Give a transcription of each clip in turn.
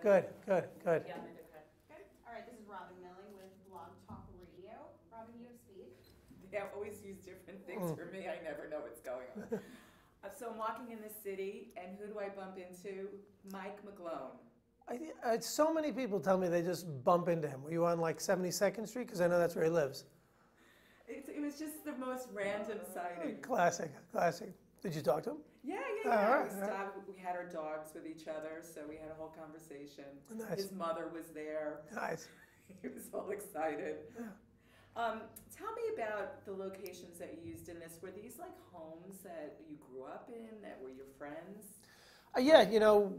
Good, good, good. Yeah, I did good. Good. All right, this is Robin Milling with Blog Talk Radio. Robin, you have speed. They always use different things for me. I never know what's going on. So I'm walking in the city, and who do I bump into? Mike McMullen. So many people tell me they just bump into him. Were you on like 72nd Street? Because I know that's where he lives. It was just the most random sighting. Classic, classic. Did you talk to him? Yeah. All right, We stopped. We had our dogs with each other, so we had a whole conversation. Nice. His mother was there. Nice. He was all excited. Yeah. Tell me about the locations that you used in this. Were these like homes that you grew up in, that were your friends? Yeah, you know,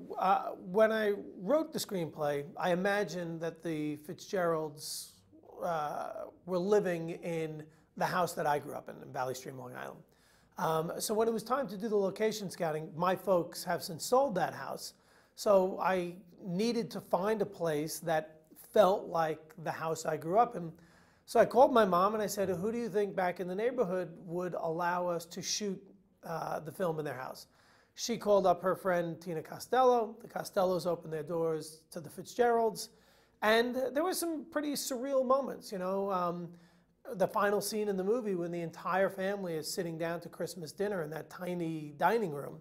when I wrote the screenplay, I imagined that the Fitzgeralds were living in the house that I grew up in Valley Stream, Long Island. So when it was time to do the location scouting, my folks have since sold that house. So I needed to find a place that felt like the house I grew up in. So I called my mom and I said, who do you think back in the neighborhood would allow us to shoot the film in their house? She called up her friend Tina Costello. The Costellos opened their doors to the Fitzgeralds. And there were some pretty surreal moments, you know. The final scene in the movie when the entire family is sitting down to Christmas dinner in that tiny dining room.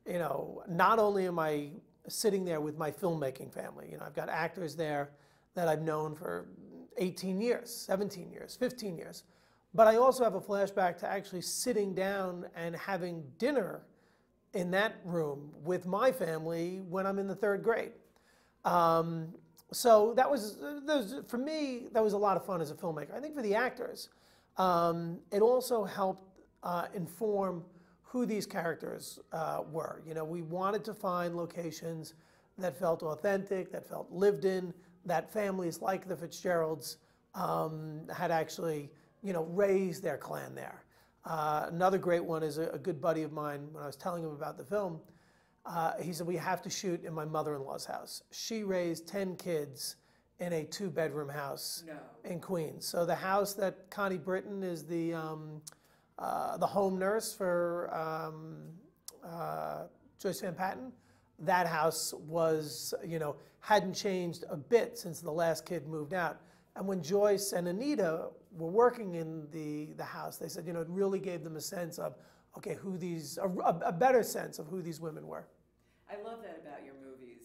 You know, not only am I sitting there with my filmmaking family, you know, I've got actors there that I've known for 18 years, 17 years, 15 years. But I also have a flashback to actually sitting down and having dinner in that room with my family when I'm in the 3rd grade. So that was, for me, that was a lot of fun as a filmmaker. I think for the actors, it also helped inform who these characters were. You know, we wanted to find locations that felt authentic, that felt lived in, that families like the Fitzgeralds had actually, you know, raised their clan there. Another great one is a good buddy of mine. When I was telling him about the film, he said, we have to shoot in my mother-in-law's house. She raised 10 kids in a 2-bedroom house in Queens. So the house that Connie Britton is the home nurse for Joyce Van Patten, that house was, you know, hadn't changed a bit since the last kid moved out. And when Joyce and Anita were working in the house, they said, you know, it really gave them a sense of, okay, who these, a better sense of who these women were. I love that about your movies.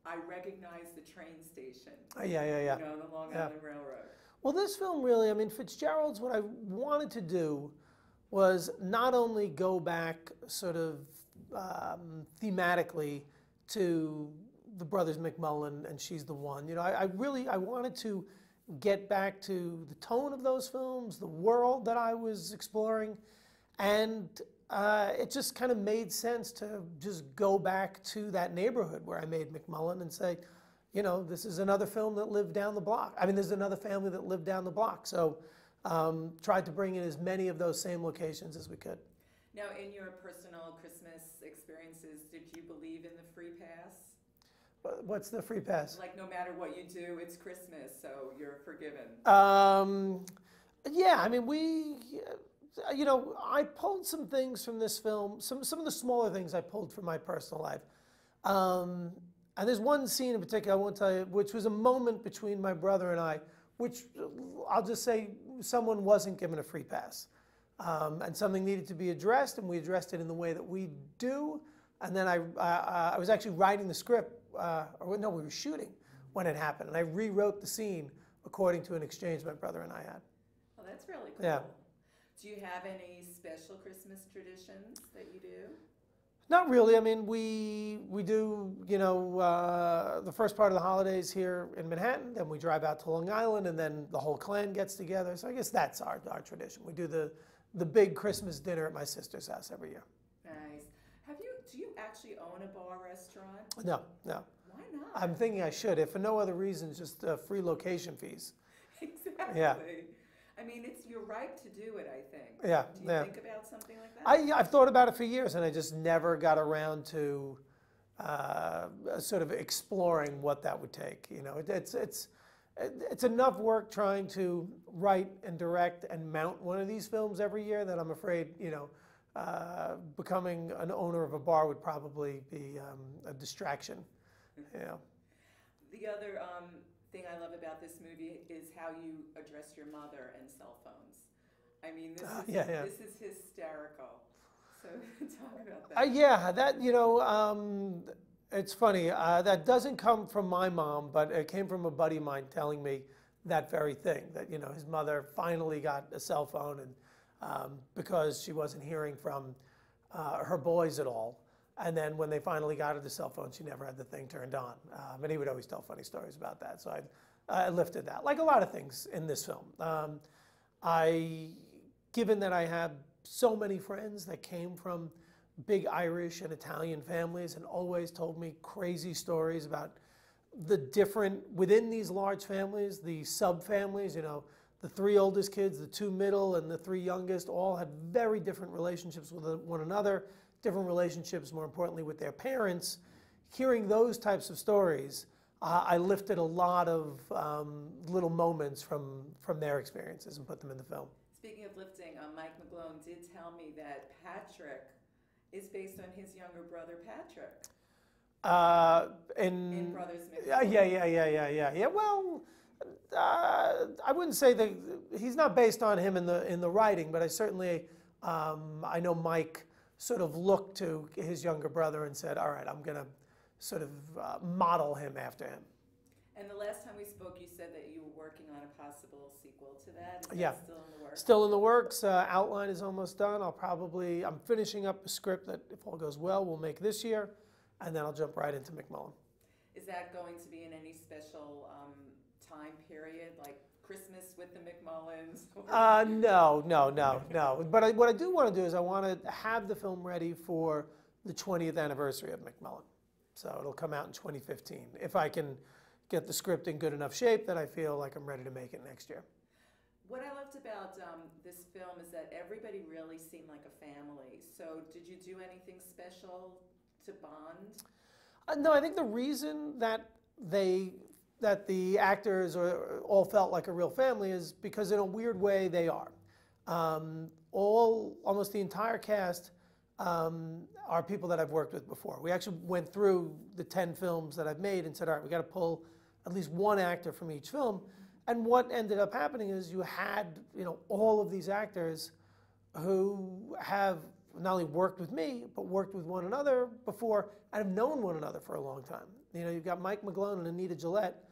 I recognize the train station. Yeah. You know, the Long Island Railroad. Well, this film really, I mean, Fitzgerald's, what I wanted to do was not only go back sort of thematically to the Brothers McMullen and She's the One. You know, I wanted to get back to the tone of those films, the world that I was exploring, and it just kind of made sense to just go back to that neighborhood where I made McMullen and say, you know, this is another film that lived down the block. I mean, there's another family that lived down the block. So tried to bring in as many of those same locations as we could. Now, in your personal Christmas experiences, did you believe in the free pass? What's the free pass? Like, no matter what you do, it's Christmas, so you're forgiven. Yeah, I mean, you know, I pulled some things from this film, some of the smaller things I pulled from my personal life. And there's one scene in particular I won't tell you, which was a moment between my brother and I, which I'll just say someone wasn't given a free pass. And something needed to be addressed, and we addressed it in the way that we do. And then I was actually writing the script, or no, we were shooting when it happened. And I rewrote the scene according to an exchange my brother and I had. Oh, that's really cool. Yeah. Do you have any special Christmas traditions that you do? Not really. I mean, we do, you know, the first part of the holidays here in Manhattan, then we drive out to Long Island, and then the whole clan gets together. So I guess that's our tradition. We do the big Christmas dinner at my sister's house every year. Nice. Do you actually own a bar restaurant? No. Why not? I'm thinking I should, if for no other reason, just free location fees. Exactly. Yeah. I mean, it's your right to do it, I think. Yeah. Do you think about something like that? I've thought about it for years, and I just never got around to sort of exploring what that would take. You know, it's enough work trying to write and direct and mount one of these films every year that I'm afraid, you know, becoming an owner of a bar would probably be a distraction. You know. The other thing I love about this movie is how you address your mother and cell phones. I mean, this is hysterical. So talk about that. Yeah, that, it's funny. That doesn't come from my mom, but it came from a buddy of mine telling me that very thing, that, his mother finally got a cell phone, and because she wasn't hearing from her boys at all. And then when they finally got her the cell phone, she never had the thing turned on. And he would always tell funny stories about that. So I lifted that, like a lot of things in this film. Given that I have so many friends that came from big Irish and Italian families and always told me crazy stories about the different, within these large families, the sub-families, the 3 oldest kids, the 2 middle, and the 3 youngest all had very different relationships with one another, different relationships, more importantly, with their parents. Hearing those types of stories, I lifted a lot of little moments from their experiences and put them in the film. Speaking of lifting, Mike McMullen did tell me that Patrick is based on his younger brother, Patrick. In Brothers McMullen. Yeah. Well, I wouldn't say that he's not based on him in the writing, but I certainly I know Mike sort of looked to his younger brother and said, all right, I'm going to sort of model him after him. And the last time we spoke, you said that you were working on a possible sequel to that. Is Yeah. that still in the works? Still in the works. Outline is almost done. I'm finishing up a script that, if all goes well, we'll make this year, and then I'll jump right into McMullen. Is that going to be in any special time period, like Christmas with the McMullens? No. But what I do want to do is I want to have the film ready for the 20th anniversary of McMullen. So it'll come out in 2015. If I can get the script in good enough shape that I feel like I'm ready to make it next year. What I loved about this film is that everybody really seemed like a family. So did you do anything special to bond? No, I think the reason that the actors all felt like a real family is because in a weird way they are. Almost the entire cast are people that I've worked with before. We actually went through the 10 films that I've made and said, all right, we got to pull at least one actor from each film. And what ended up happening is you had, all of these actors who have not only worked with me, but worked with one another before and have known one another for a long time. You've got Mike McMullen and Anita Gillette,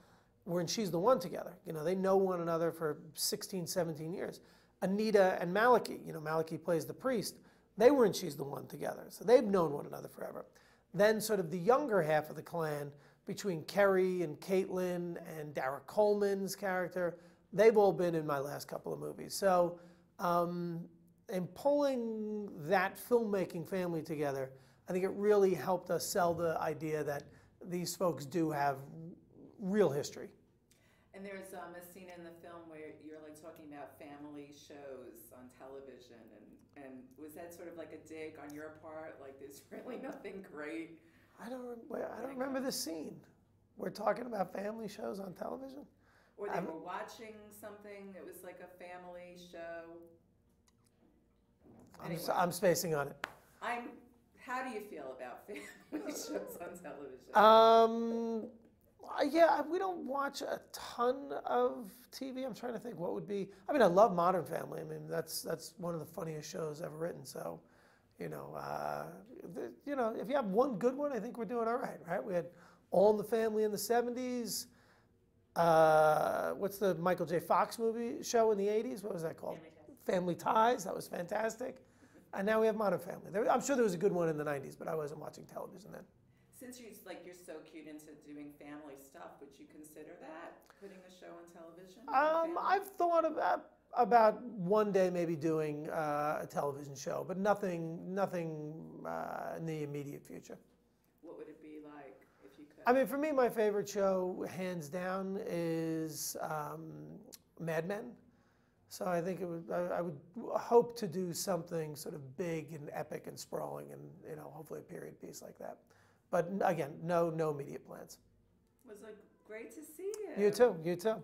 were in She's the One together. They know one another for 16, 17 years. Anita and Malachi, Malachi plays the priest, they were in She's the One together. So they've known one another forever. Then sort of the younger half of the clan, between Kerry and Caitlin and Dara Coleman's character, they've all been in my last couple of movies. So in pulling that filmmaking family together, I think it really helped us sell the idea that these folks do have real history. And there's a scene in the film where you're like talking about family shows on television, and was that sort of like a dig on your part? Like there's really nothing great. I don't remember the scene. We're talking about family shows on television? Or they were watching something, it was like a family show. Anyway, I'm spacing on it. How do you feel about family shows on television? Yeah, we don't watch a ton of TV. I'm trying to think what would be. I love Modern Family. That's one of the funniest shows ever written. So, if you have one good one, I think we're doing all right? We had All in the Family in the 70s. What's the Michael J. Fox movie show in the 80s? What was that called? Family Ties. That was fantastic. And now we have Modern Family. I'm sure there was a good one in the 90s, but I wasn't watching television then. Since you're so cute into doing family stuff, would you consider that, putting a show on television? I've thought about one day maybe doing a television show, but nothing in the immediate future. What would it be like if you could? For me, my favorite show, hands down, is Mad Men. So I think I would hope to do something sort of big and epic and sprawling, and hopefully a period piece like that. But again, no immediate plans. It was great to see you. You too.